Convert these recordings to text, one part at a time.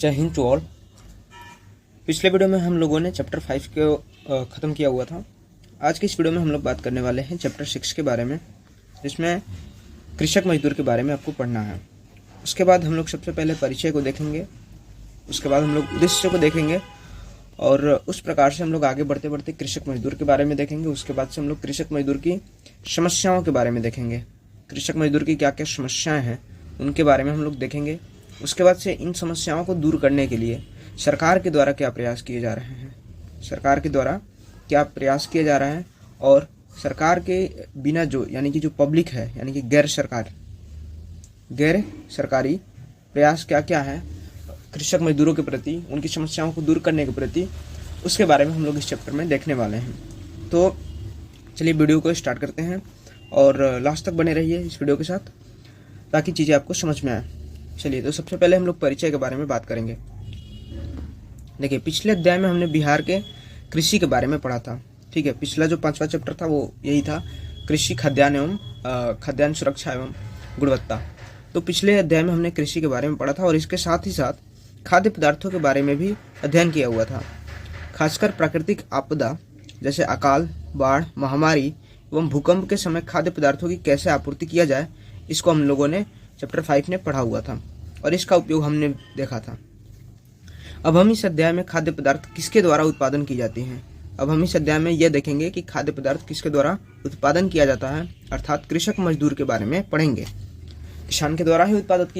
जय Hind to all. पिछले video में हम लोगों ने चैप्टर 5 को ख़त्म किया हुआ था। आज की इस वीडियो में हम लोग बात करने वाले हैं चैप्टर 6 के बारे में, जिसमें कृषक मजदूर के बारे में आपको पढ़ना है। उसके बाद हम लोग सबसे पहले परिचय को देखेंगे, उसके बाद हम लोग उद्देश्य को देखेंगे और उस प्रकार से हम लोग आगे बढ़ते बढ़ते कृषक मजदूर के बारे में देखेंगे। उसके बाद से हम लोग कृषक मजदूर की समस्याओं के बारे में देखेंगे, कृषक मजदूर की क्या क्या समस्याएँ हैं उनके बारे में हम लोग देखेंगे। उसके बाद से इन समस्याओं को दूर करने के लिए सरकार के द्वारा क्या प्रयास किए जा रहे हैं, सरकार के द्वारा क्या प्रयास किए जा रहे हैं और सरकार के बिना जो यानी कि जो पब्लिक है यानी कि गैर सरकारी प्रयास क्या क्या है कृषक मजदूरों के प्रति, उनकी समस्याओं को दूर करने के प्रति, उसके बारे में हम लोग इस चैप्टर में देखने वाले हैं। तो चलिए वीडियो को स्टार्ट करते हैं और लास्ट तक बने रहिए इस वीडियो के साथ ताकि चीज़ें आपको समझ में आए। चलिए, तो सबसे पहले हम लोग परिचय के बारे में बात करेंगे। देखिए, पिछले अध्याय में हमने बिहार के कृषि के बारे में पढ़ा था। ठीक है, पिछला जो 5वां चैप्टर था वो यही था, कृषि खाद्यान्न एवं खाद्यान्न सुरक्षा एवं गुणवत्ता। तो पिछले अध्याय में हमने कृषि के बारे में पढ़ा था और इसके साथ ही साथ खाद्य पदार्थों के बारे में भी अध्ययन किया हुआ था। खासकर प्राकृतिक आपदा जैसे अकाल, बाढ़, महामारी एवं भूकंप के समय खाद्य पदार्थों की कैसे आपूर्ति किया जाए, इसको हम लोगों ने चैप्टर 5 में पढ़ा हुआ था और इसका उपयोग हमने देखा था। अब हम इस अध्याय में खाद्य पदार्थ किसके द्वारा उत्पादन की जाती हैं, अब हम इस अध्याय में यह देखेंगे कि खाद्य पदार्थ किसके द्वारा उत्पादन किया जाता है, अर्थात कृषक मजदूर के बारे में पढ़ेंगे। किसान के द्वारा ही उत्पादित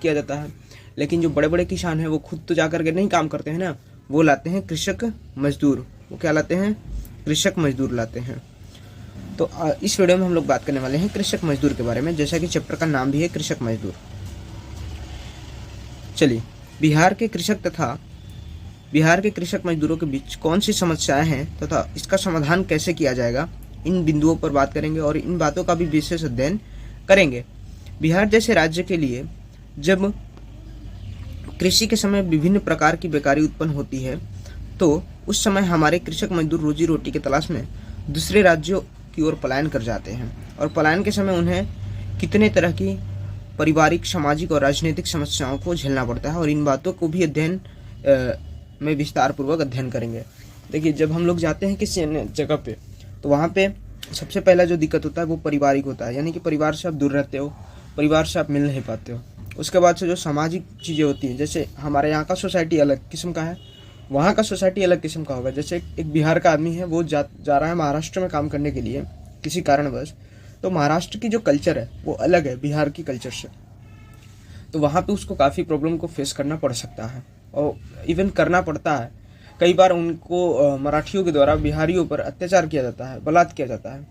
किया जाता है, लेकिन जो बड़े बड़े किसान हैं वो खुद तो जाकर के नहीं काम करते हैं ना, वो लाते हैं कृषक मजदूर। वो क्या लाते हैं? कृषक मजदूर लाते हैं। तो इस वीडियो में हम लोग बात करने वाले हैं कृषक मजदूर के बारे में, जैसा कि चैप्टर का नाम भी है कृषक मजदूर। चलिए, बिहार के कृषक मजदूरों के बीच कौन सी समस्याएं हैं तथा इसका समाधान कैसे किया जाएगा, इन बिंदुओं पर बात करेंगे और इन बातों का भी विशेष अध्ययन करेंगे। बिहार जैसे राज्य के लिए जब कृषि के समय विभिन्न प्रकार की बेकारी उत्पन्न होती है तो उस समय हमारे कृषक मजदूर रोजी रोटी की तलाश में दूसरे राज्यों की ओर पलायन कर जाते हैं और पलायन के समय उन्हें कितने तरह की पारिवारिक, सामाजिक और राजनीतिक समस्याओं को झेलना पड़ता है और इन बातों को भी अध्ययन में विस्तार पूर्वक अध्ययन करेंगे। देखिए, जब हम लोग जाते हैं किसी अन्य जगह पे तो वहाँ पे सबसे पहला जो दिक्कत होता है वो पारिवारिक होता है, यानी कि परिवार से आप दूर रहते हो, परिवार से आप मिल नहीं पाते हो। उसके बाद से जो सामाजिक चीज़ें होती हैं, जैसे हमारे यहाँ का सोसाइटी अलग किस्म का है, वहाँ का सोसाइटी अलग किस्म का होगा। जैसे एक बिहार का आदमी है, वो जा रहा है महाराष्ट्र में काम करने के लिए किसी कारणवश, तो महाराष्ट्र की जो कल्चर है वो अलग है बिहार की कल्चर से, तो वहाँ पे उसको काफ़ी प्रॉब्लम को फेस करना पड़ सकता है और इवन करना पड़ता है। कई बार उनको मराठियों के द्वारा बिहारियों पर अत्याचार किया जाता है, बलात्कार किया जाता है।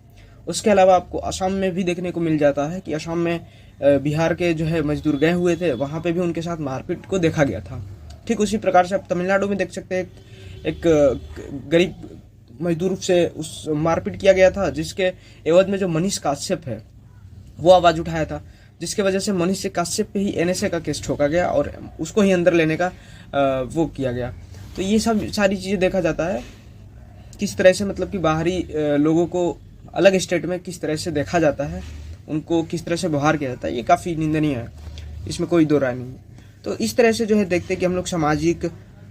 उसके अलावा आपको असम में भी देखने को मिल जाता है कि असम में बिहार के जो है मजदूर गए हुए थे, वहाँ पे भी उनके साथ मारपीट को देखा गया था। ठीक उसी प्रकार से आप तमिलनाडु में देख सकते हैं, एक गरीब मजदूर से उस मारपीट किया गया था, जिसके एवज में जो मनीष काश्यप है वो आवाज़ उठाया था, जिसके वजह से मनीष काश्यप पे ही एनएसए का केस ठोका गया और उसको ही अंदर लेने का वो किया गया। तो ये सब सारी चीज़ें देखा जाता है किस तरह से, मतलब कि बाहरी लोगों को अलग स्टेट में किस तरह से देखा जाता है, उनको किस तरह से व्यवहार किया जाता है, ये काफ़ी निंदनीय है, इसमें कोई दो राय नहीं है। तो इस तरह से जो है देखते हैं कि हम लोग सामाजिक,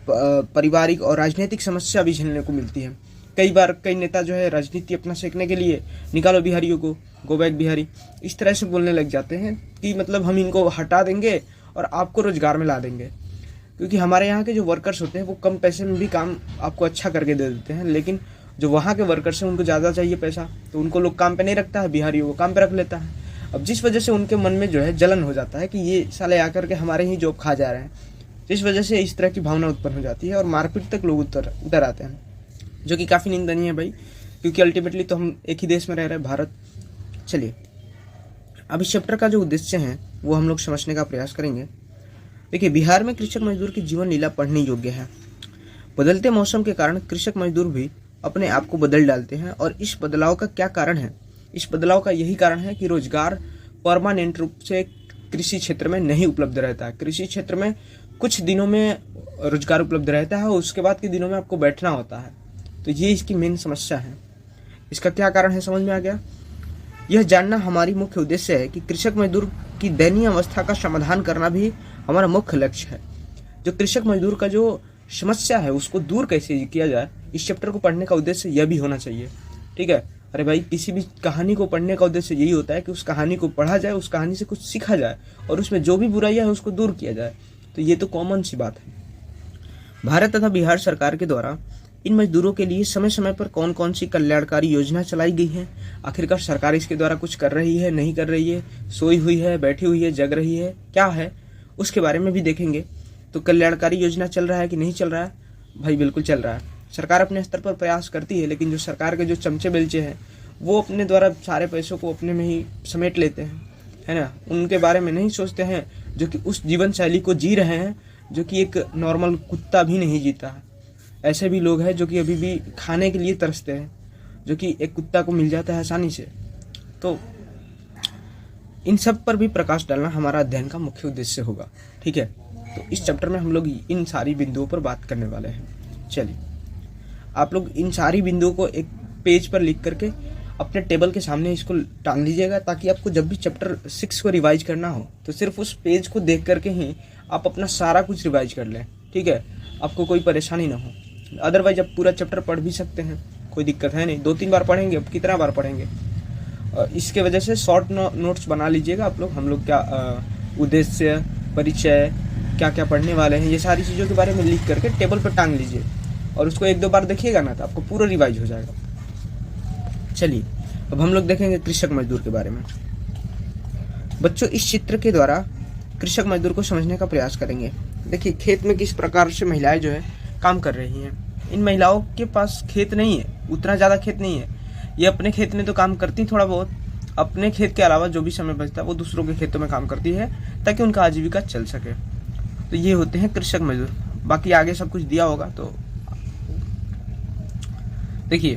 पारिवारिक और राजनीतिक समस्या भी झेलने को मिलती है। कई बार कई नेता जो है राजनीति अपना सीखने के लिए निकालो बिहारियों को, गो बैक बिहारी, इस तरह से बोलने लग जाते हैं कि मतलब हम इनको हटा देंगे और आपको रोजगार में ला देंगे। क्योंकि हमारे यहाँ के जो वर्कर्स होते हैं वो कम पैसे में भी काम आपको अच्छा करके दे देते हैं, लेकिन जो वहाँ के वर्कर्स हैं उनको ज़्यादा चाहिए पैसा, तो उनको लोग काम पे नहीं रखता है, बिहारियों को काम पे रख लेता है। अब जिस वजह से उनके मन में जो है जलन हो जाता है कि ये साले आकर के हमारे ही जॉब खा जा रहे हैं, जिस वजह से इस तरह की भावना उत्पन्न हो जाती है और मारपीट तक लोग उतर आते हैं, जो कि काफ़ी निंदनीय है भाई, क्योंकि अल्टीमेटली तो हम एक ही देश में रह रहे हैं, भारत। चलिए, अब इस चैप्टर का जो उद्देश्य है वो हम लोग समझने का प्रयास करेंगे। देखिए, बिहार में कृषक मजदूर की जीवन लीला पढ़ने योग्य है। बदलते मौसम के कारण कृषक मजदूर भी अपने आप को बदल डालते हैं और इस बदलाव का क्या कारण है? इस बदलाव का यही कारण है कि रोजगार परमानेंट रूप से कृषि क्षेत्र में नहीं उपलब्ध रहता है। कृषि क्षेत्र में कुछ दिनों में रोजगार उपलब्ध रहता है और उसके बाद के दिनों में आपको बैठना होता है, तो ये इसकी मेन समस्या है। इसका क्या कारण है समझ में आ गया? यह जानना हमारी मुख्य उद्देश्य है कि कृषक मजदूर की दयनीय अवस्था का समाधान करना भी हमारा मुख्य लक्ष्य है। जो कृषक मजदूर का जो समस्या है उसको दूर कैसे किया जाए, इस चैप्टर को पढ़ने का उद्देश्य यह भी होना चाहिए। ठीक है, अरे भाई किसी भी कहानी को पढ़ने का उद्देश्य यही होता है कि उस कहानी को पढ़ा जाए, उस कहानी से कुछ सीखा जाए और उसमें जो भी बुराइयां है उसको दूर किया जाए। तो ये तो कॉमन सी बात है। भारत तथा बिहार सरकार के द्वारा इन मजदूरों के लिए समय समय पर कौन कौन सी कल्याणकारी योजना चलाई गई है, आखिरकार सरकार इसके द्वारा कुछ कर रही है, नहीं कर रही है, सोई हुई है, बैठी हुई है, जग रही है, क्या है, उसके बारे में भी देखेंगे। तो कल्याणकारी योजना चल रहा है कि नहीं चल रहा है? भाई बिल्कुल चल रहा है। सरकार अपने स्तर पर प्रयास करती है, लेकिन जो सरकार के जो चमचे बेलचे हैं वो अपने द्वारा सारे पैसों को अपने में ही समेट लेते हैं, है ना। उनके बारे में नहीं सोचते हैं जो कि उस जीवन शैली को जी रहे हैं जो कि एक नॉर्मल कुत्ता भी नहीं जीता है। ऐसे भी लोग हैं जो कि अभी भी खाने के लिए तरसते हैं, जो कि एक कुत्ता को मिल जाता है आसानी से। तो इन सब पर भी प्रकाश डालना हमारा अध्ययन का मुख्य उद्देश्य होगा। ठीक है, तो इस चैप्टर में हम लोग इन सारी बिंदुओं पर बात करने वाले हैं। चलिए, आप लोग इन सारी बिंदुओं को एक पेज पर लिख करके अपने टेबल के सामने इसको टांग लीजिएगा, ताकि आपको जब भी चैप्टर 6 को रिवाइज करना हो तो सिर्फ उस पेज को देख करके ही आप अपना सारा कुछ रिवाइज कर लें। ठीक है, आपको कोई परेशानी ना हो। अदरवाइज आप पूरा चैप्टर पढ़ भी सकते हैं, कोई दिक्कत है नहीं। 2-3 बार पढ़ेंगे, अब कितना बार पढ़ेंगे। इसके वजह से शॉर्ट नोट्स बना लीजिएगा आप लोग। हम लोग क्या उद्देश्य, परिचय, क्या क्या पढ़ने वाले हैं, ये सारी चीज़ों के बारे में लिख करके टेबल पर टांग लीजिए और उसको 1-2 बार देखिएगा ना तो आपको पूरा रिवाइज हो जाएगा। चलिए, अब हम लोग देखेंगे कृषक मजदूर के बारे में। बच्चों, इस चित्र के द्वारा कृषक मजदूर को समझने का प्रयास करेंगे। देखिए, खेत में किस प्रकार से महिलाएं जो है काम कर रही हैं। इन महिलाओं के पास खेत नहीं है, उतना ज़्यादा खेत नहीं है। ये अपने खेत में तो काम करती थोड़ा बहुत, अपने खेत के अलावा जो भी समय बचता है वो दूसरों के खेतों में काम करती है ताकि उनका आजीविका चल सके। तो ये होते हैं कृषक मजदूर। बाकी आगे सब कुछ दिया होगा। तो देखिए,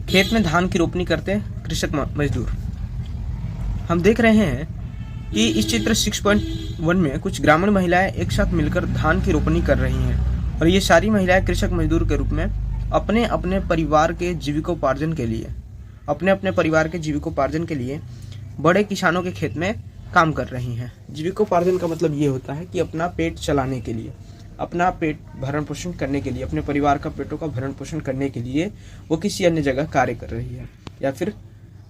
खेत में धान की रोपनी करते हैं कृषक मजदूर। हम देख रहे हैं कि इस चित्र 6.1 में कुछ ग्रामीण महिलाएं एक साथ मिलकर धान की रोपनी कर रही हैं और ये सारी महिलाएं कृषक मजदूर के रूप में अपने अपने परिवार के जीविकोपार्जन के लिए बड़े किसानों के खेत में काम कर रही हैं। जीविकोपार्जन का मतलब ये होता है कि अपना पेट चलाने के लिए, अपना पेट भरण पोषण करने के लिए, अपने परिवार का पेटों का भरण पोषण करने के लिए वो किसी अन्य जगह कार्य कर रही है या फिर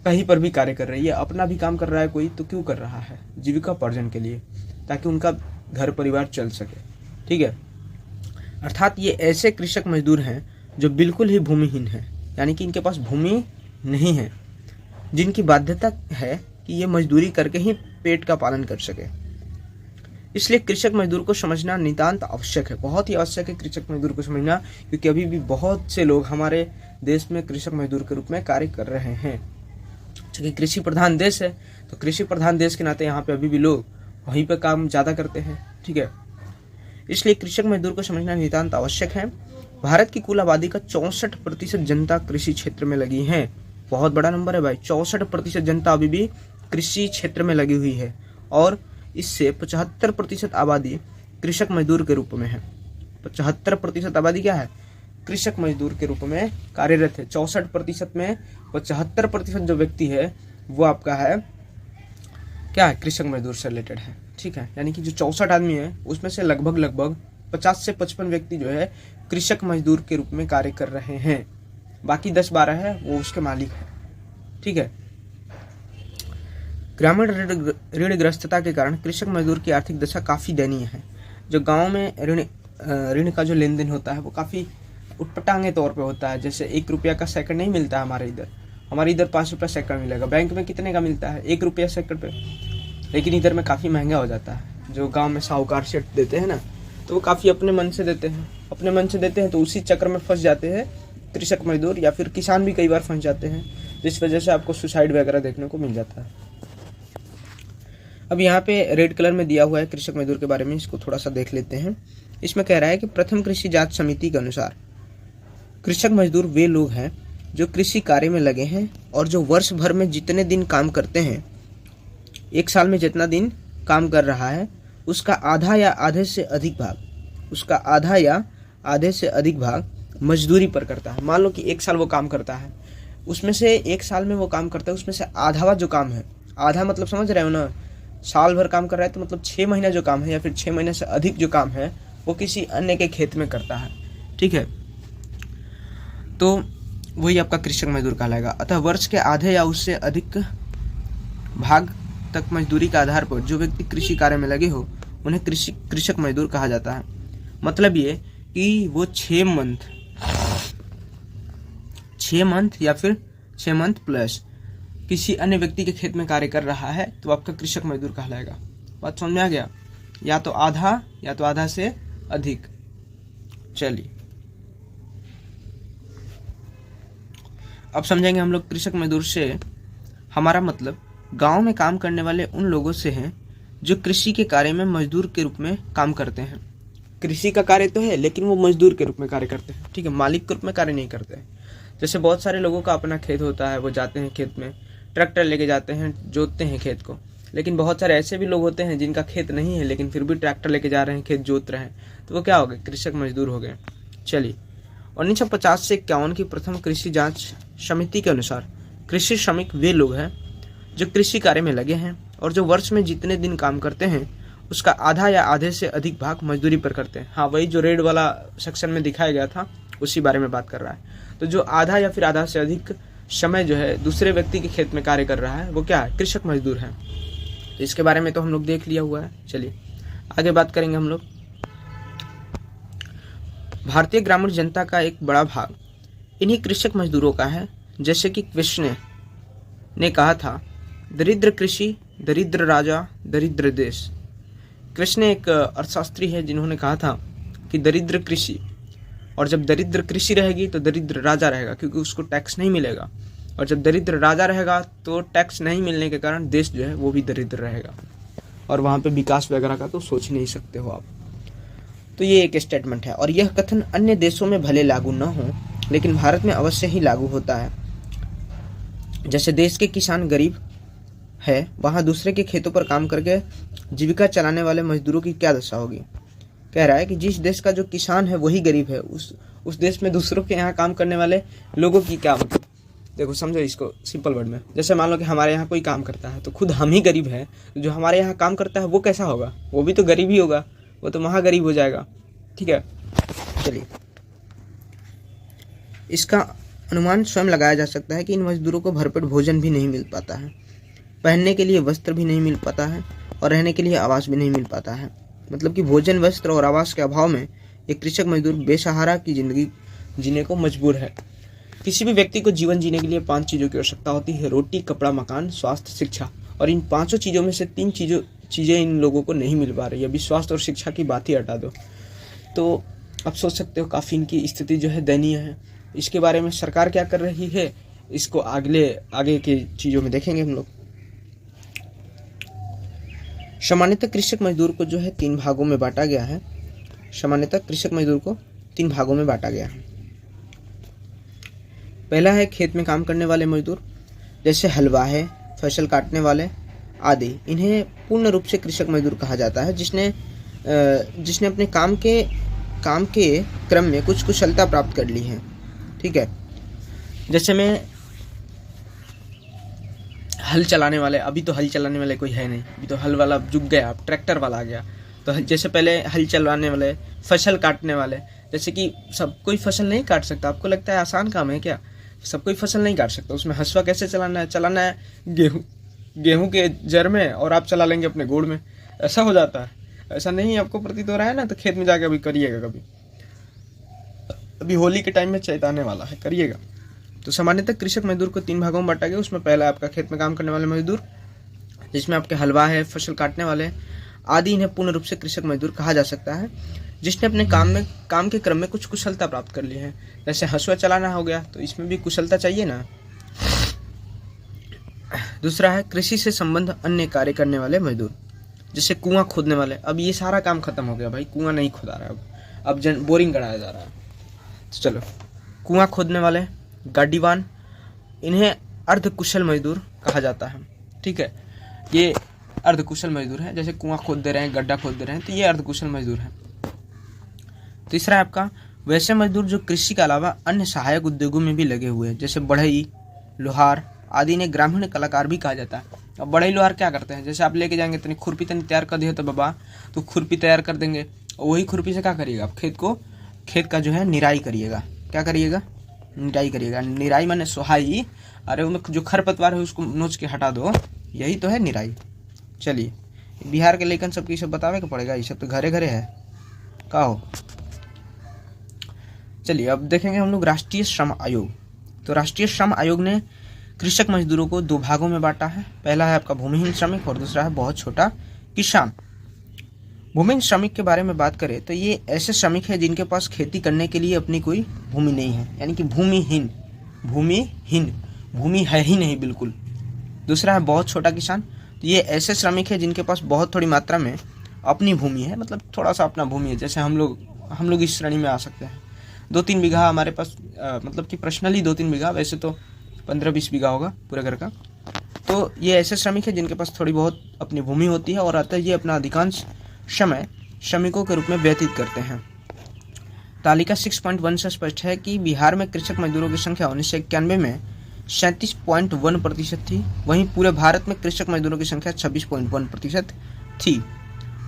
कहीं पर भी कार्य कर रही है। अपना भी काम कर रहा है कोई तो क्यों कर रहा है? जीविकोपार्जन के लिए, ताकि उनका घर परिवार चल सके। ठीक है, अर्थात ये ऐसे कृषक मजदूर हैं जो बिल्कुल ही भूमिहीन हैं, यानी कि इनके पास भूमि नहीं है, जिनकी बाध्यता है कि ये मजदूरी करके ही पेट का पालन कर सके। इसलिए कृषक मजदूर को समझना नितांत आवश्यक है, बहुत ही आवश्यक है कृषक मजदूर को समझना, क्योंकि अभी भी बहुत से लोग हमारे देश में कृषक मजदूर के रूप में कार्य कर रहे हैं। क्योंकि कृषि प्रधान देश है, तो कृषि प्रधान देश के नाते यहाँ पे अभी भी लोग वहीं पे काम ज़्यादा करते हैं। ठीक है, इसलिए कृषक मजदूर को समझना नितांत आवश्यक है। भारत की कुल आबादी का 64% जनता कृषि क्षेत्र में लगी है। बहुत बड़ा नंबर है भाई, 64% जनता अभी भी कृषि क्षेत्र में लगी हुई है और इससे 75% आबादी कृषक मजदूर के रूप में है। 75% आबादी क्या है? कृषक मजदूर के रूप में कार्यरत है। 64% में 75% जो व्यक्ति है वो आपका है क्या है? कृषक मजदूर से रिलेटेड है। ठीक है, यानी कि जो 64 आदमी है उसमें से लगभग 50 से 55 व्यक्ति जो है कृषक मजदूर के रूप में कार्य कर रहे हैं। बाकी 10-12 है वो उसके मालिक है। ठीक है, ग्रामीण ऋणग्रस्तता के कारण कृषक मजदूर की आर्थिक दशा काफ़ी दयनीय है। जो गांव में ऋण का जो लेन देन होता है वो काफ़ी उटपटांगे तौर पे होता है। जैसे 1 रुपया का सेकंड नहीं मिलता है हमारे इधर 5 रुपया सेकंड मिलेगा। बैंक में कितने का मिलता है? 1 रुपया सेकंड पे, लेकिन इधर में काफ़ी महंगा हो जाता है। जो गांव में साहूकार सेठ देते हैं ना, तो वो काफ़ी अपने मन से देते हैं, तो उसी चक्कर में फंस जाते हैं कृषक मजदूर, या फिर किसान भी कई बार फंस जाते हैं, जिस वजह से आपको सुसाइड वगैरह देखने को मिल जाता है। अब यहाँ पे रेड कलर में दिया हुआ है कृषक मजदूर के बारे में, इसको थोड़ा सा देख लेते हैं। इसमें कह रहा है कि प्रथम कृषि जांच समिति के अनुसार कृषक मजदूर वे लोग हैं जो कृषि कार्य में लगे हैं और जो वर्ष भर में जितने दिन काम करते हैं, 1 साल में जितना दिन काम कर रहा है उसका आधा या आधे से अधिक भाग मजदूरी पर करता है। मान लो कि 1 साल वो काम करता है, उसमें से 1 साल में वो काम करता है, उसमें से आधा जो काम है, आधा मतलब समझ रहे हो ना, साल भर काम कर रहा है तो मतलब 6 महीना जो काम है या फिर 6 महीने से अधिक जो काम है वो किसी अन्य के खेत में करता है, ठीक है, तो वही आपका कृषक मजदूर कहलाएगा। अतः वर्ष के आधे या उससे अधिक भाग तक मजदूरी के आधार पर जो व्यक्ति कृषि कार्य में लगे हो उन्हें कृषक मजदूर कहा जाता है। मतलब ये कि वो 6 मंथ या फिर 6 मंथ प्लस किसी अन्य व्यक्ति के खेत में कार्य कर रहा है तो आपका कृषक मजदूर कहलाएगा। बात समझ में आ गया? या तो आधा से अधिक। चलिए अब समझेंगे हम लोग कृषक मजदूर से हमारा मतलब गांव में काम करने वाले उन लोगों से हैं जो कृषि के कार्य में मजदूर के रूप में काम करते हैं। कृषि का कार्य तो है लेकिन वो मजदूर के रूप में कार्य करते हैं, ठीक है, मालिक के रूप में कार्य नहीं करते हैं। जैसे बहुत सारे लोगों का अपना खेत होता है, वो जाते हैं खेत में, ट्रैक्टर लेके जाते हैं, जोतते हैं खेत को। लेकिन बहुत सारे ऐसे भी लोग होते हैं जिनका खेत नहीं है लेकिन फिर भी ट्रैक्टर लेके जा रहे हैं, खेत जोत रहे हैं, तो वो क्या हो गए? कृषक मजदूर हो गए। चलिए 1950 से 51 की प्रथम कृषि जांच समिति के अनुसार कृषि श्रमिक वे लोग हैं जो कृषि कार्य में लगे हैं और जो वर्ष में जितने दिन काम करते हैं उसका आधा या आधे से अधिक भाग मजदूरी पर करते हैं। हाँ, वही जो रेड वाला सेक्शन में दिखाया गया था उसी बारे में बात कर रहा है। तो जो आधा या फिर आधा से अधिक समय जो है दूसरे व्यक्ति के खेत में कार्य कर रहा है वो क्या है? कृषक मजदूर है। तो इसके बारे में तो हम लोग देख लिया हुआ है। चलिए आगे बात करेंगे हम लोग। भारतीय ग्रामीण जनता का एक बड़ा भाग इन्हीं कृषक मजदूरों का है। जैसे कि कृष्ण ने कहा था, दरिद्र कृषि, दरिद्र राजा, दरिद्र देश। कृष्ण एक अर्थशास्त्री है जिन्होंने कहा था कि दरिद्र कृषि, और जब दरिद्र कृषि रहेगी तो दरिद्र राजा रहेगा क्योंकि उसको टैक्स नहीं मिलेगा, और जब दरिद्र राजा रहेगा तो टैक्स नहीं मिलने के कारण देश जो है वो भी दरिद्र रहेगा और वहाँ पे विकास वगैरह का तो सोच नहीं सकते हो आप। तो ये एक स्टेटमेंट है और यह कथन अन्य देशों में भले लागू न हो लेकिन भारत में अवश्य ही लागू होता है। जैसे देश के किसान गरीब है, वहाँ दूसरे के खेतों पर काम करके जीविका चलाने वाले मजदूरों की क्या दशा होगी? कह रहा है कि जिस देश का जो किसान है वही गरीब है, उस देश में दूसरों के यहाँ काम करने वाले लोगों की क्या मतलब? देखो समझो इसको सिंपल वर्ड में। जैसे मान लो कि हमारे यहाँ कोई काम करता है तो खुद हम ही गरीब हैं, जो हमारे यहाँ काम करता है वो कैसा होगा? वो भी तो गरीब ही होगा, वो तो महागरीब हो जाएगा, ठीक है। चलिए इसका अनुमान स्वयं लगाया जा सकता है कि इन मजदूरों को भरपेट भोजन भी नहीं मिल पाता है, पहनने के लिए वस्त्र भी नहीं मिल पाता है और रहने के लिए आवास भी नहीं मिल पाता है। मतलब कि भोजन, वस्त्र और आवास के अभाव में एक कृषक मजदूर बेसहारा की जिंदगी जीने को मजबूर है। किसी भी व्यक्ति को जीवन जीने के लिए 5 चीज़ों की आवश्यकता होती है: रोटी, कपड़ा, मकान, स्वास्थ्य, शिक्षा। और इन 5 चीज़ों में से 3 चीज़ें इन लोगों को नहीं मिल पा रही। अभी स्वास्थ्य और शिक्षा की बात ही हटा दो तो आप सोच सकते हो काफ़ी इनकी स्थिति जो है दयनीय है। इसके बारे में सरकार क्या कर रही है इसको आगे के चीज़ों में देखेंगे हम लोग। सामान्यतः कृषक मजदूर को जो है 3 भागों में बांटा गया है। सामान्यतः कृषक मजदूर को 3 भागों में बांटा गया है। पहला है खेत में काम करने वाले मजदूर, जैसे हलवाहे, फसल काटने वाले आदि। इन्हें पूर्ण रूप से कृषक मजदूर कहा जाता है जिसने अपने काम के क्रम में कुछ कुशलता प्राप्त कर ली है, ठीक है। जैसे मैं हल चलाने वाले, अभी तो हल चलाने वाले कोई है नहीं, अभी तो हल वाला जुग गया, अब ट्रैक्टर वाला आ गया। तो जैसे पहले हल चलाने वाले, फसल काटने वाले, जैसे कि सब कोई फसल नहीं काट सकता। आपको लगता है आसान काम है क्या? सब कोई फसल नहीं काट सकता। उसमें हंसुआ कैसे चलाना है गेहूं के जड़ में और आप चला लेंगे अपने गोड़ में, ऐसा हो जाता है। ऐसा नहीं आपको प्रतीत हो रहा है ना? तो खेत में जाके अभी करिएगा, कभी अभी होली के टाइम में चैताने वाला है, करिएगा। तो सामान्यतः कृषक मजदूर को 3 भागों में बांटा गया। उसमें पहला आपका खेत में काम करने वाले मजदूर, जिसमें आपके हलवा है, फसल काटने वाले आदि। इन्हें पूर्ण रूप से कृषक मजदूर कहा जा सकता है जिसने अपने काम के क्रम में कुछ कुशलता प्राप्त कर ली है। जैसे हंसुआ चलाना हो गया तो इसमें भी कुशलता चाहिए ना। दूसरा है कृषि से संबंध अन्य कार्य करने वाले मजदूर, जैसे कुआं खोदने वाले। अब ये सारा काम खत्म हो गया भाई, कुआं नहीं खोदा रहा है, अब बोरिंग कराया जा रहा है। तो चलो, कुआं खोदने वाले, गाडीवान, इन्हें अर्धकुशल मजदूर कहा जाता है, ठीक है। ये अर्धकुशल मजदूर है, जैसे कुआं खोद दे रहे हैं, गड्ढा खोद दे रहे हैं, तो ये अर्धकुशल मजदूर है। तीसरा है आपका वैसे मजदूर जो कृषि के अलावा अन्य सहायक उद्योगों में भी लगे हुए हैं, जैसे बढ़ई, लोहार आदि। इन्हें ग्रामीण कलाकार भी कहा जाता है। अब बड़े लोहार क्या करते हैं, जैसे आप लेके जाएंगे तनी खुरपी तनी तैयार कर दिए तो बाबा, तो खुरपी तैयार कर देंगे, वही खुरपी से क्या करिएगा आप खेत का जो है निराई करिएगा। क्या करिएगा? निराई करिएगा। निराई माने सोहाई, अरे उनमें जो खरपतवार है उसको नोच के हटा दो, यही तो है निराई। चलिए, बिहार के लेकिन सबकी सब बतावे के पड़ेगा, ये सब तो घरे घरे है का हो। चलिए अब देखेंगे हम लोग राष्ट्रीय श्रम आयोग। तो राष्ट्रीय श्रम आयोग ने कृषक मजदूरों को 2 भागों में बांटा है। पहला है आपका भूमिहीन श्रमिक और दूसरा है बहुत छोटा किसान। भूमिहीन श्रमिक के बारे में बात करें तो ये ऐसे श्रमिक हैं जिनके पास खेती करने के लिए अपनी कोई भूमि नहीं है, यानी कि भूमिहीन भूमि है ही नहीं बिल्कुल। दूसरा है बहुत छोटा किसान। तो ये ऐसे श्रमिक हैं जिनके पास बहुत थोड़ी मात्रा में अपनी भूमि है, मतलब थोड़ा सा अपना भूमि है। जैसे हम लोग इस श्रेणी में आ सकते हैं। 2-3 बीघा हमारे पास, मतलब कि पर्सनली 2-3 बीघा, वैसे तो 15-20 बीघा होगा पूरे घर का। तो ये ऐसे श्रमिक हैं जिनके पास थोड़ी बहुत अपनी भूमि होती है और अतः ये अपना अधिकांश समय श्रमिकों के रूप में व्यतीत करते हैं। तालिका 6.1 से स्पष्ट है कि बिहार में कृषक मजदूरों की संख्या 1991 में 37.1% थी, वहीं पूरे भारत में कृषक मजदूरों की संख्या 26.1% थी।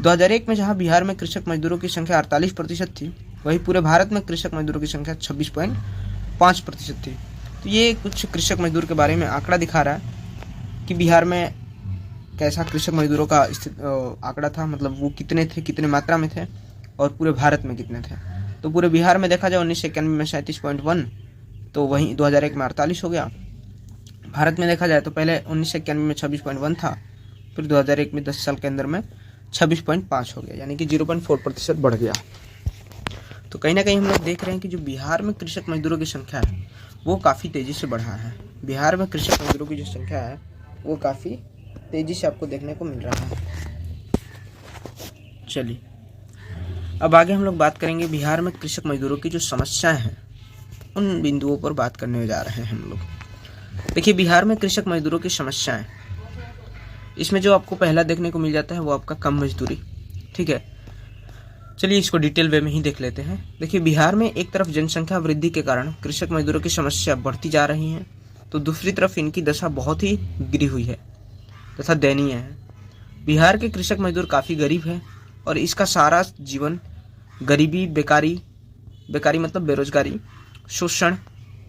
2001 में जहां बिहार में कृषक मजदूरों की संख्या 48% थी, वहीं पूरे भारत में कृषक मजदूरों की संख्या 26.5% थी। तो ये कुछ कृषक मजदूर के बारे में आंकड़ा दिखा रहा है कि बिहार में कैसा कृषक मजदूरों का आंकड़ा था, मतलब वो कितने थे, कितने मात्रा में थे और पूरे भारत में कितने थे। तो पूरे बिहार में देखा जाए 1991 में 37.1, तो वहीं 2001 में 48 हो गया। भारत में देखा जाए तो पहले 1991 में 26.1 था, फिर 2001 में 10 साल के अंदर में 26.5 हो गया, यानी कि 0.4% बढ़ गया। तो कहीं ना कहीं हम लोग देख रहे हैं कि जो बिहार में कृषक मजदूरों की संख्या है वो काफ़ी तेज़ी से बढ़ा है। बिहार में कृषक मजदूरों की जो संख्या है वो काफ़ी तेज़ी से आपको देखने को मिल रहा है। चलिए अब आगे हम लोग बात करेंगे बिहार में कृषक मजदूरों की जो समस्याएं हैं, उन बिंदुओं पर बात करने जा रहे हैं हम लोग। देखिए, बिहार में कृषक मजदूरों की समस्याएं, इसमें जो आपको पहला देखने को मिल जाता है वो आपका कम मजदूरी। ठीक है, चलिए इसको डिटेल वे में ही देख लेते हैं। देखिए, बिहार में एक तरफ जनसंख्या वृद्धि के कारण कृषक मजदूरों की समस्या बढ़ती जा रही है, तो दूसरी तरफ इनकी दशा बहुत ही गिरी हुई है तथा दयनीय है। बिहार के कृषक मजदूर काफ़ी गरीब है और इसका सारा जीवन गरीबी, बेकारी मतलब बेरोजगारी, शोषण,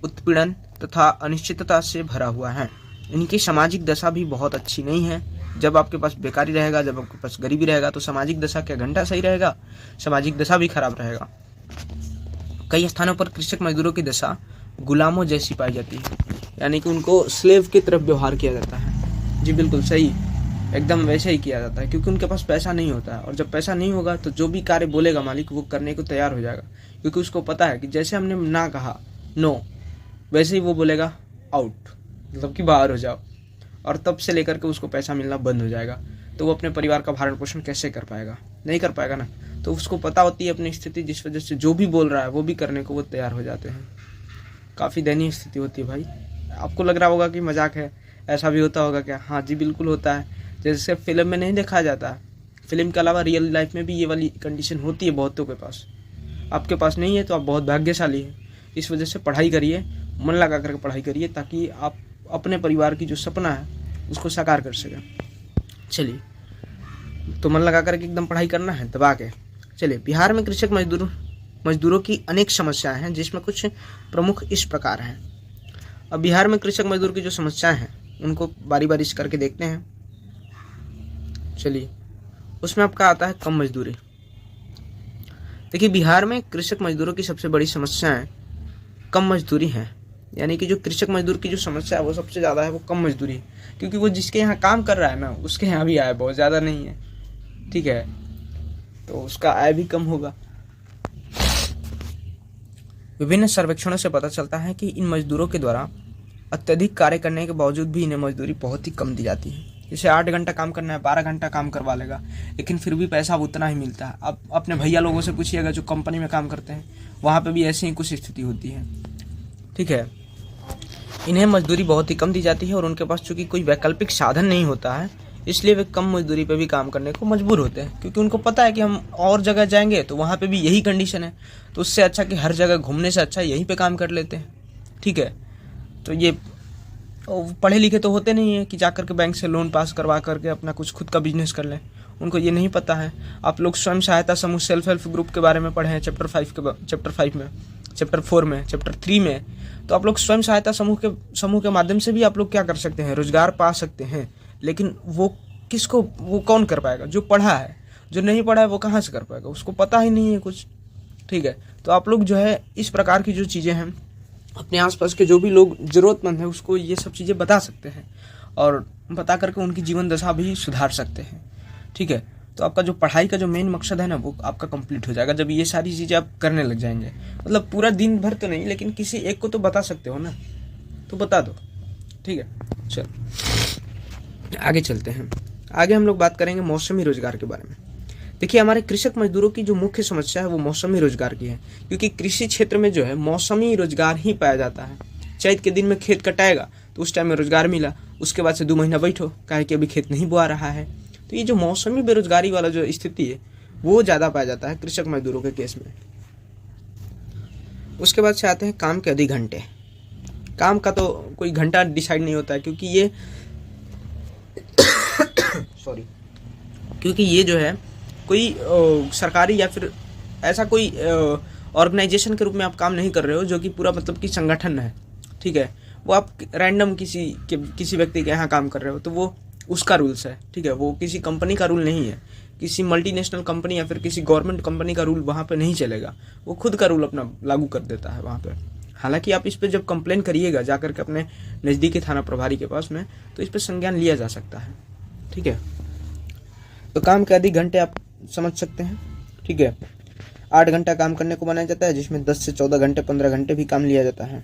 उत्पीड़न तथा अनिश्चितता से भरा हुआ है। इनकी सामाजिक दशा भी बहुत अच्छी नहीं है। जब आपके पास बेकारी रहेगा, जब आपके पास गरीबी रहेगा, तो सामाजिक दशा क्या घंटा सही रहेगा, सामाजिक दशा भी खराब रहेगा। कई स्थानों पर कृषक मजदूरों की दशा गुलामों जैसी पाई जाती है, यानी कि उनको स्लेव की तरफ व्यवहार किया जाता है। जी बिल्कुल सही, एकदम वैसे ही किया जाता है, क्योंकि उनके पास पैसा नहीं होता है। और जब पैसा नहीं होगा तो जो भी कार्य बोलेगा मालिक वो करने को तैयार हो जाएगा, क्योंकि उसको पता है कि जैसे हमने ना कहा नो, वैसे ही वो बोलेगा आउट, मतलब कि बाहर हो जाओ। और तब से लेकर के उसको पैसा मिलना बंद हो जाएगा। तो वो अपने परिवार का भरण पोषण कैसे कर पाएगा? नहीं कर पाएगा ना। तो उसको पता होती है अपनी स्थिति, जिस वजह से जो भी बोल रहा है वो भी करने को वो तैयार हो जाते हैं। काफ़ी दयनीय स्थिति होती है भाई। आपको लग रहा होगा कि मजाक है, ऐसा भी होता होगा क्या? हाँ जी बिल्कुल होता है। जैसे फिल्म में नहीं दिखाया जाता है, फिल्म के अलावा रियल लाइफ में भी ये वाली कंडीशन होती है बहुतों के पास। आपके पास नहीं है तो आप बहुत भाग्यशाली हैं। इस वजह से पढ़ाई करिए, मन लगा करके पढ़ाई करिए, ताकि आप अपने परिवार की जो सपना है उसको साकार कर सकें। चलिए, तो मन लगा करके एकदम पढ़ाई करना है दबा के। चलिए, बिहार में कृषक मजदूरों की अनेक समस्याएं हैं, जिसमें कुछ प्रमुख इस प्रकार हैं। अब बिहार में कृषक मजदूर की जो समस्याएं हैं उनको बारी बारी से करके देखते हैं। चलिए, उसमें आपका आता है कम मजदूरी। देखिए, बिहार में कृषक मजदूरों की सबसे बड़ी समस्याएं कम मजदूरी है, यानी कि जो कृषक मजदूर की जो समस्या है वो सबसे ज़्यादा है वो कम मजदूरी, क्योंकि वो जिसके यहाँ काम कर रहा है ना उसके यहाँ भी आय बहुत ज़्यादा नहीं है। ठीक है, तो उसका आय भी कम होगा। विभिन्न सर्वेक्षणों से पता चलता है कि इन मजदूरों के द्वारा अत्यधिक कार्य करने के बावजूद भी इन्हें मजदूरी बहुत ही कम दी जाती है। जैसे 8 घंटा काम करना है, 12 घंटा काम करवा लेगा, लेकिन फिर भी पैसा उतना ही मिलता है। अब अपने भैया लोगों से पूछिएगा जो कंपनी में काम करते हैं, वहाँ पे भी ऐसी ही कुछ स्थिति होती है। ठीक है, इन्हें मजदूरी बहुत ही कम दी जाती है और उनके पास चूंकि कोई वैकल्पिक साधन नहीं होता है, इसलिए वे कम मजदूरी पे भी काम करने को मजबूर होते हैं, क्योंकि उनको पता है कि हम और जगह जाएंगे तो वहाँ पे भी यही कंडीशन है, तो उससे अच्छा कि हर जगह घूमने से अच्छा यहीं पे काम कर लेते हैं। ठीक है, तो ये और पढ़े लिखे तो होते नहीं है कि जा करके बैंक से लोन पास करवा करके अपना कुछ खुद का बिजनेस कर लें। उनको ये नहीं पता है। आप लोग स्वयं सहायता समूह सेल्फ हेल्प ग्रुप के बारे में पढ़े हैं चैप्टर 5 में, चैप्टर 4 में, चैप्टर 3 में। तो आप लोग स्वयं सहायता समूह के माध्यम से भी आप लोग क्या कर सकते हैं, रोजगार पा सकते हैं। लेकिन वो कौन कर पाएगा? जो पढ़ा है। जो नहीं पढ़ा है वो कहाँ से कर पाएगा? उसको पता ही नहीं है कुछ। ठीक है, तो आप लोग जो है इस प्रकार की जो चीज़ें हैं, अपने आसपास के जो भी लोग जरूरतमंद है उसको ये सब चीज़ें बता सकते हैं और बता करके उनकी जीवन दशा भी सुधार सकते हैं। ठीक है, तो आपका जो पढ़ाई का जो मेन मकसद है ना, वो आपका कंप्लीट हो जाएगा जब ये सारी चीज़ें आप करने लग जाएंगे। मतलब पूरा दिन भर तो नहीं, लेकिन किसी एक को तो बता सकते हो ना, तो बता दो। ठीक है, चलो आगे चलते हैं। आगे हम लोग बात करेंगे मौसमी रोजगार के बारे में। देखिए, हमारे कृषक मजदूरों की जो मुख्य समस्या है वो मौसमी रोजगार की है, क्योंकि कृषि क्षेत्र में जो है मौसमी रोजगार ही पाया जाता है। चैत के दिन में खेत कटाएगा तो उस टाइम में रोजगार मिला, उसके बाद से 2 महीना बैठो, काहे कि अभी खेत नहीं बोआ रहा है। तो ये जो मौसमी बेरोजगारी वाला जो स्थिति है वो ज़्यादा पाया जाता है कृषक मजदूरों के केस में। उसके बाद से आते हैं काम के अधिक घंटे। काम का तो कोई घंटा डिसाइड नहीं होता है, क्योंकि ये क्योंकि ये जो है कोई सरकारी या फिर ऐसा कोई ऑर्गेनाइजेशन के रूप में आप काम नहीं कर रहे हो जो कि पूरा मतलब कि संगठन है। ठीक है, वो आप रैंडम किसी व्यक्ति के यहाँ काम कर रहे हो तो वो उसका रूल्स है। ठीक है, वो किसी कंपनी का रूल नहीं है, किसी मल्टीनेशनल कंपनी या फिर किसी गवर्नमेंट कंपनी का रूल वहाँ पे नहीं चलेगा। वो खुद का रूल अपना लागू कर देता है वहाँ पे। हालांकि आप इस पर जब कंप्लेन करिएगा जा करके अपने नज़दीकी थाना प्रभारी के पास में, तो इस पर संज्ञान लिया जा सकता है। ठीक है, तो काम के अधिक घंटे आप समझ सकते हैं। ठीक है, 8 घंटा काम करने को बनाया जाता है, जिसमें 10 से 14 घंटे 15 घंटे भी काम लिया जाता है।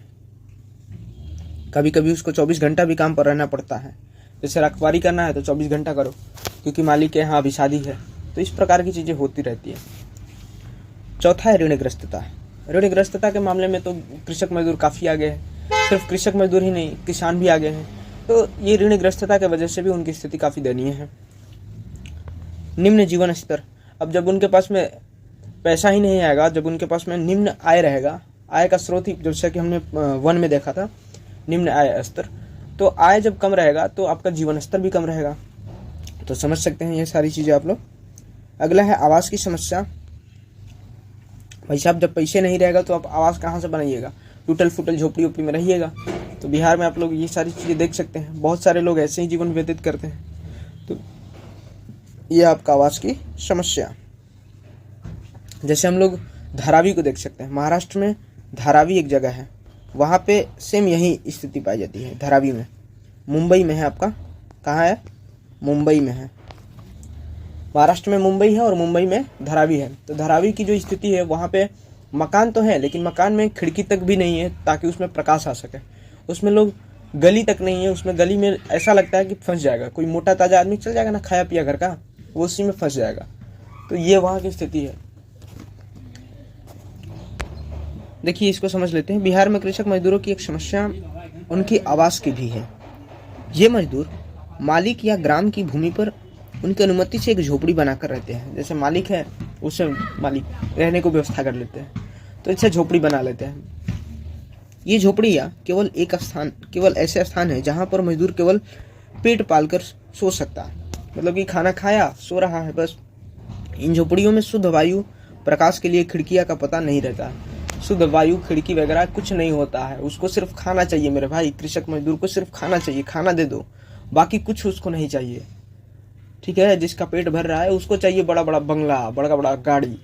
कभी कभी उसको 24 घंटा भी काम पर रहना पड़ता है। जैसे रखवारी करना है तो 24 घंटा करो, क्योंकि मालिक के यहाँ अभी शादी है। तो इस प्रकार की चीज़ें होती रहती है। चौथा है ऋणग्रस्तता। ऋणग्रस्तता के मामले में तो कृषक मजदूर काफ़ी आगे है। सिर्फ कृषक मजदूर ही नहीं, किसान भी आगे हैं। तो ये ऋणग्रस्तता की वजह से भी उनकी स्थिति काफ़ी दयनीय है। निम्न जीवन स्तर। अब जब उनके पास में पैसा ही नहीं आएगा, जब उनके पास में निम्न आय रहेगा, आय का स्रोत ही जैसे कि हमने 1 में देखा था, निम्न आय स्तर, तो आय जब कम रहेगा तो आपका जीवन स्तर भी कम रहेगा। तो समझ सकते हैं ये सारी चीज़ें आप लोग। अगला है आवास की समस्या। भाई साहब, जब पैसे नहीं रहेगा तो आप आवास कहाँ से बनाइएगा? टूटल फूटल झोपड़ी उपड़ी में रहिएगा। तो बिहार में आप लोग ये सारी चीज़ें देख सकते हैं, बहुत सारे लोग ऐसे ही जीवन व्यतीत करते हैं। तो ये आपका आवास की समस्या। जैसे हम लोग धारावी को देख सकते हैं। महाराष्ट्र में धारावी एक जगह है, वहाँ पे सेम यही स्थिति पाई जाती है। धारावी में, मुंबई में है आपका, कहाँ है? मुंबई में है। महाराष्ट्र में मुंबई है और मुंबई में धारावी है। तो धारावी की जो स्थिति है, वहाँ पे मकान तो है, लेकिन मकान में खिड़की तक भी नहीं है ताकि उसमें प्रकाश आ सके। उसमें लोग, गली तक नहीं है, उसमें गली में ऐसा लगता है कि फंस जाएगा। कोई मोटा ताजा आदमी चल जाएगा ना, खाया पिया घर का, वो उसी में फंस जाएगा। तो ये वहाँ की स्थिति है। देखिए, इसको समझ लेते हैं। बिहार में कृषक मजदूरों की एक समस्या उनकी आवास की भी है। ये मजदूर मालिक या ग्राम की भूमि पर उनकी अनुमति से एक झोपड़ी बनाकर रहते हैं। जैसे मालिक है, उससे मालिक रहने को व्यवस्था कर लेते हैं, तो इससे झोपड़ी बना लेते हैं। ये झोपड़ियाँ केवल ऐसे स्थान है जहाँ पर मजदूर केवल पेट पालकर सो सकता है। मतलब कि खाना खाया, सो रहा है बस। इन झोपड़ियों में शुद्ध वायु, प्रकाश के लिए खिड़कियाँ का पता नहीं रहता है। शुद्ध वायु, खिड़की वगैरह कुछ नहीं होता है। उसको सिर्फ खाना चाहिए मेरे भाई। कृषक मजदूर को सिर्फ खाना चाहिए, खाना दे दो, बाकी कुछ उसको नहीं चाहिए। ठीक है, जिसका पेट भर रहा है उसको चाहिए बड़ा बड़ा बंगला, बड़ा बड़ा गाड़ी।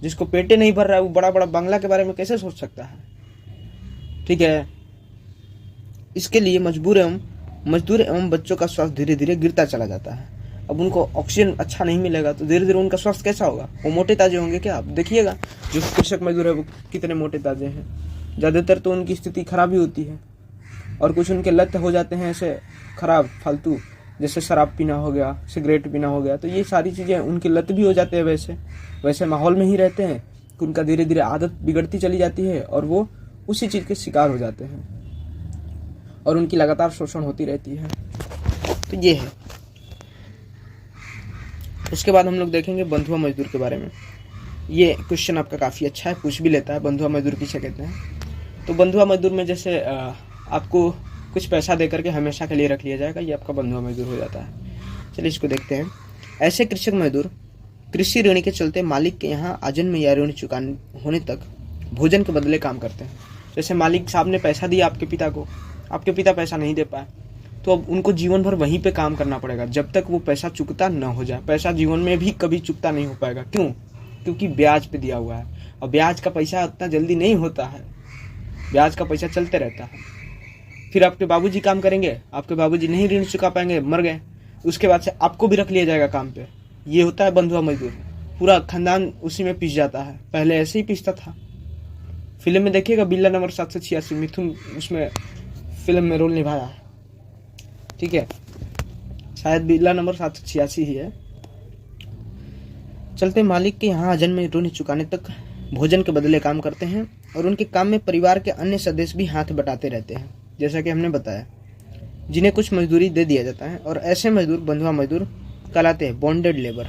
जिसको पेटे नहीं भर रहा है वो बड़ा बड़ा बंगला के बारे में कैसे सोच सकता है? ठीक है, इसके लिए मजदूर एवं बच्चों का स्वास्थ्य धीरे धीरे गिरता चला जाता है। अब उनको ऑक्सीजन अच्छा नहीं मिलेगा तो धीरे धीरे उनका स्वास्थ्य कैसा होगा? वो मोटे ताजे होंगे क्या? आप देखिएगा जो कृषक मजदूर है वो कितने मोटे ताजे हैं। ज़्यादातर तो उनकी स्थिति खराब ही होती है, और कुछ उनके लत हो जाते हैं ऐसे खराब फालतू, जैसे शराब पीना हो गया, सिगरेट पीना हो गया। तो ये सारी चीज़ें उनकी लत भी हो जाते हैं। वैसे माहौल में ही रहते हैं कि उनका धीरे धीरे आदत बिगड़ती चली जाती है और वो उसी चीज़ के शिकार हो जाते हैं और उनकी लगातार शोषण होती रहती है। तो ये है। उसके बाद हम लोग देखेंगे बंधुआ मजदूर के बारे में। ये क्वेश्चन आपका काफ़ी अच्छा है, पूछ भी लेता है, बंधुआ मजदूर किसे कहते हैं। तो बंधुआ मजदूर में जैसे आपको कुछ पैसा दे करके हमेशा के लिए रख लिया जाएगा, ये आपका बंधुआ मजदूर हो जाता है। चलिए इसको देखते हैं। ऐसे कृषक मजदूर कृषि ऋण के चलते मालिक के यहाँ आजन्म या ऋण चुकाने होने तक भोजन के बदले काम करते हैं। जैसे मालिक साहब ने पैसा दिया आपके पिता को, आपके पिता पैसा नहीं दे पाए, तो अब उनको जीवन भर वहीं पे काम करना पड़ेगा जब तक वो पैसा चुकता न हो जाए। पैसा जीवन में भी कभी चुकता नहीं हो पाएगा। क्यों? क्योंकि ब्याज पे दिया हुआ है, और ब्याज का पैसा उतना जल्दी नहीं होता है, ब्याज का पैसा चलते रहता है। फिर आपके बाबूजी काम करेंगे, आपके बाबूजी नहीं ऋण चुका पाएंगे, मर गए, उसके बाद से आपको भी रख लिया जाएगा काम पे। ये होता है बंधुआ मजदूर, पूरा खानदान उसी में पिस जाता है। पहले ऐसे ही पिसता था। फिल्म में देखिएगा बिल्ला नंबर 786, मिथुन उसमें फिल्म में रोल निभाया है, ठीक है, शायद बिल्ला नंबर 786 ही है। चलते मालिक के यहाँ आजन्म ऋण चुकाने तक भोजन के बदले काम करते हैं, और उनके काम में परिवार के अन्य सदस्य भी हाथ बटाते रहते हैं, जैसा कि हमने बताया, जिन्हें कुछ मजदूरी दे दिया जाता है। और ऐसे मजदूर बंधुआ मजदूर कहलाते हैं, बॉन्डेड लेबर।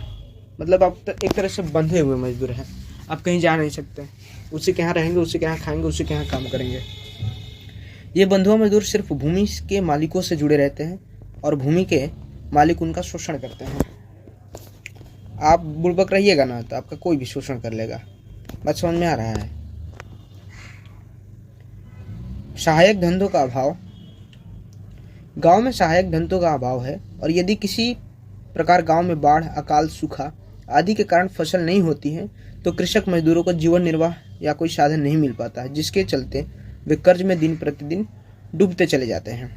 मतलब आप एक तरह से बंधे हुए मजदूर हैं, आप कहीं जा नहीं सकते, उसी के यहाँ रहेंगे, उसी के यहाँ खाएंगे, उसी के यहाँ काम करेंगे। ये बंधुआ मजदूर सिर्फ भूमि के मालिकों से जुड़े रहते हैं, और भूमि के मालिक उनका शोषण करते हैं। आप बुड़बक रहिएगा ना तो आपका कोई भी शोषण कर लेगा। बात समझ में आ रहा है? सहायक धंधों का अभाव। गांव में सहायक धंधों का अभाव है, और यदि किसी प्रकार गांव में बाढ़, अकाल, सूखा आदि के कारण फसल नहीं होती है तो कृषक मजदूरों को जीवन निर्वाह या कोई साधन नहीं मिल पाता है, जिसके चलते वे कर्ज में दिन प्रतिदिन डूबते चले जाते हैं।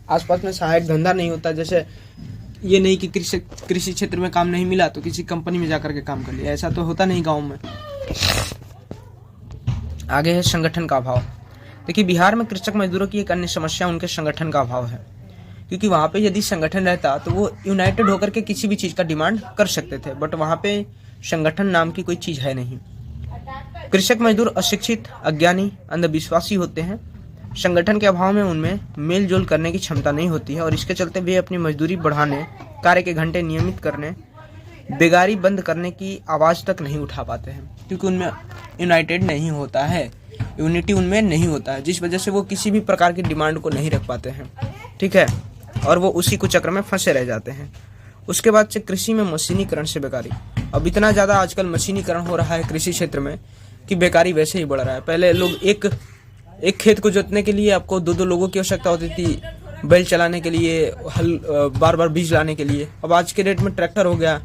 आसपास में सहायक धंधा नहीं होता, जैसे ये नहीं कि कृषि क्षेत्र में काम नहीं मिला तो किसी कंपनी में जाकर के काम कर लिया, ऐसा तो होता नहीं गाँव में। आगे है संगठन का अभाव। देखिए, बिहार में कृषक मजदूरों की एक अन्य समस्या उनके संगठन का अभाव है, क्योंकि वहाँ पे यदि संगठन रहता तो वो यूनाइटेड होकर के किसी भी चीज़ का डिमांड कर सकते थे, बट वहाँ पे संगठन नाम की कोई चीज़ है नहीं। कृषक मजदूर अशिक्षित, अज्ञानी, अंधविश्वासी होते हैं। संगठन के अभाव में उनमें मेल जोल करने की क्षमता नहीं होती है, और इसके चलते वे अपनी मजदूरी बढ़ाने, कार्य के घंटे नियमित करने, बेगारी बंद करने की आवाज़ तक नहीं उठा पाते हैं, क्योंकि उनमें यूनाइटेड नहीं होता है, यूनिटी उनमें नहीं होता है, जिस वजह से वो किसी भी प्रकार की डिमांड को नहीं रख पाते हैं, ठीक है, और वो उसी को चक्र में फंसे रह जाते हैं। उसके बाद से कृषि में मशीनीकरण से बेकारी। अब इतना ज़्यादा आजकल मशीनीकरण हो रहा है कृषि क्षेत्र में कि बेकारी वैसे ही बढ़ रहा है। पहले लोग एक खेत को जोतने के लिए आपको 2-2 लोगों की आवश्यकता होती थी, बैल चलाने के लिए, हल बार-बार बीज लाने के लिए। अब आज के डेट में ट्रैक्टर हो गया,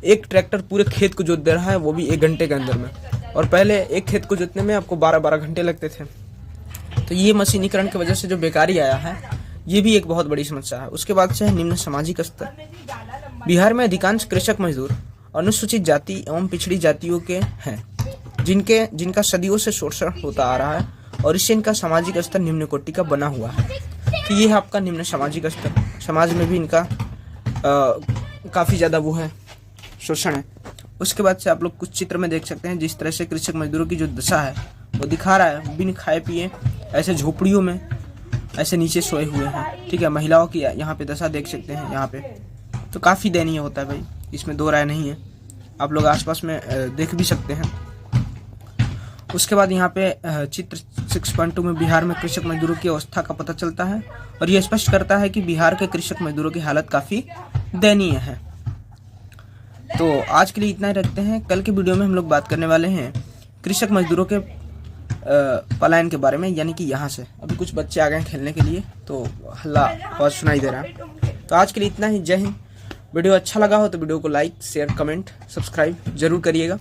एक ट्रैक्टर पूरे खेत को जोत दे रहा है, वो भी 1 घंटे के अंदर में, और पहले एक खेत को जोतने में आपको 12-12 घंटे लगते थे। तो ये मशीनीकरण की वजह से जो बेकारी आया है, ये भी एक बहुत बड़ी समस्या है। उसके बाद से है निम्न सामाजिक स्तर। बिहार में अधिकांश कृषक मजदूर अनुसूचित जाति एवं पिछड़ी जातियों के हैं, जिनका सदियों से शोषण होता आ रहा है, और इससे इनका सामाजिक स्तर निम्न कोटि का बना हुआ है। तो ये है आपका निम्न सामाजिक स्तर। समाज में भी इनका काफ़ी ज़्यादा वो है, शोषण है। उसके बाद से आप लोग कुछ चित्र में देख सकते हैं जिस तरह से कृषक मजदूरों की जो दशा है वो दिखा रहा है। बिन खाए पिए ऐसे झोपड़ियों में ऐसे नीचे सोए हुए हैं, ठीक है। महिलाओं की यहाँ पे दशा देख सकते हैं, यहाँ पे तो काफ़ी दयनीय होता है भाई, इसमें दो राय नहीं है। आप लोग आसपास में देख भी सकते हैं। उसके बाद यहाँ पे चित्र 6.2 में बिहार में कृषक मजदूरों की अवस्था का पता चलता है, और यह स्पष्ट करता है कि बिहार के कृषक मजदूरों की हालत काफ़ी दयनीय है। तो आज के लिए इतना ही रखते हैं। कल के वीडियो में हम लोग बात करने वाले हैं कृषक मजदूरों के पलायन के बारे में, यानी कि यहाँ से अभी कुछ बच्चे आ गए हैं खेलने के लिए, तो हल्ला आवाज़ सुनाई दे रहा है। तो आज के लिए इतना ही। जय हिंद। वीडियो अच्छा लगा हो तो वीडियो को लाइक, शेयर, कमेंट, सब्सक्राइब जरूर करिएगा।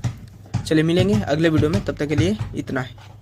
चलिए मिलेंगे अगले वीडियो में, तब तक के लिए इतना है।